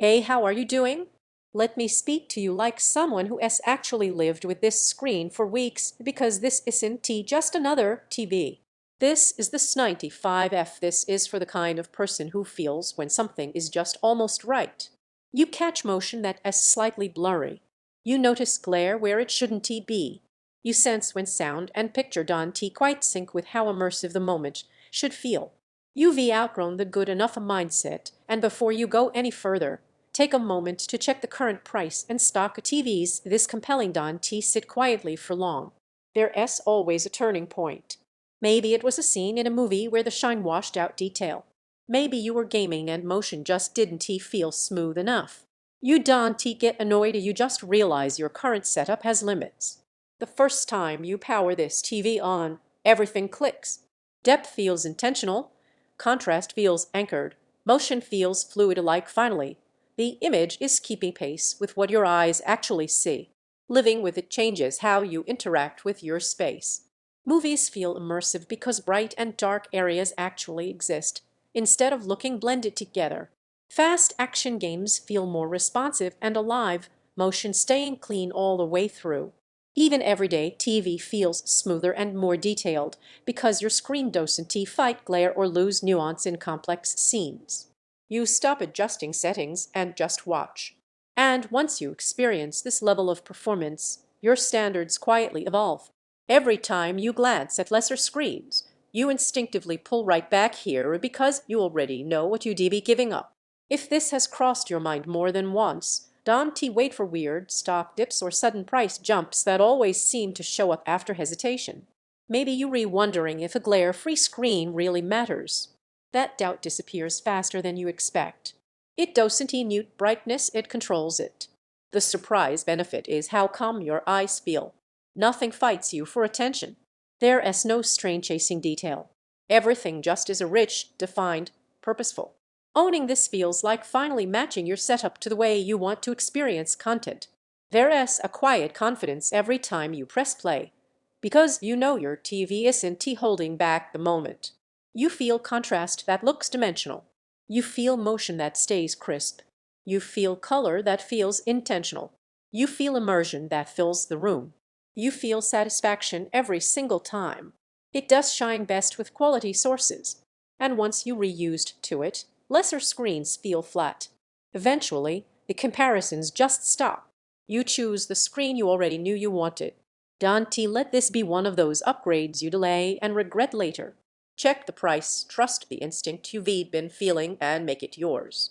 Hey, how are you doing? Let me speak to you like someone who has actually lived with this screen for weeks because this isn't just another TV. This is the S95F. This is for the kind of person who feels when something is just almost right. You catch motion that is slightly blurry. You notice glare where it shouldn't be. You sense when sound and picture don't quite sync with how immersive the moment should feel. You've outgrown the good enough mindset, and before you go any further, take a moment to check the current price and stock TVs this compelling don't sit quietly for long. There's always a turning point. Maybe it was a scene in a movie where the shine washed out detail. Maybe you were gaming and motion just didn't feel smooth enough. You don't get annoyed, you just realize your current setup has limits. The first time you power this TV on, everything clicks. Depth feels intentional, contrast feels anchored, motion feels fluid like finally. The image is keeping pace with what your eyes actually see. Living with it changes how you interact with your space. Movies feel immersive because bright and dark areas actually exist, instead of looking blended together. Fast action games feel more responsive and alive, motion staying clean all the way through. Even everyday TV feels smoother and more detailed because your screen doesn't fight glare or lose nuance in complex scenes. You stop adjusting settings and just watch. And once you experience this level of performance, your standards quietly evolve. Every time you glance at lesser screens, you instinctively pull right back here because you already know what you'd be giving up. If this has crossed your mind more than once, don't wait for weird stock dips or sudden price jumps that always seem to show up after hesitation. Maybe you're wondering if a glare-free screen really matters. That doubt disappears faster than you expect. It doesn't mute brightness, it controls it. The surprise benefit is how calm your eyes feel. Nothing fights you for attention. There is no strain chasing detail. Everything just is a rich, defined, purposeful. Owning this feels like finally matching your setup to the way you want to experience content. There is a quiet confidence every time you press play, because you know your TV isn't holding back the moment. You feel contrast that looks dimensional. You feel motion that stays crisp. You feel color that feels intentional. You feel immersion that fills the room. You feel satisfaction every single time. It does shine best with quality sources. And once you reused to it, lesser screens feel flat. Eventually, the comparisons just stop. You choose the screen you already knew you wanted. Don't let this be one of those upgrades you delay and regret later. Check the price, trust the instinct you've been feeling, and make it yours.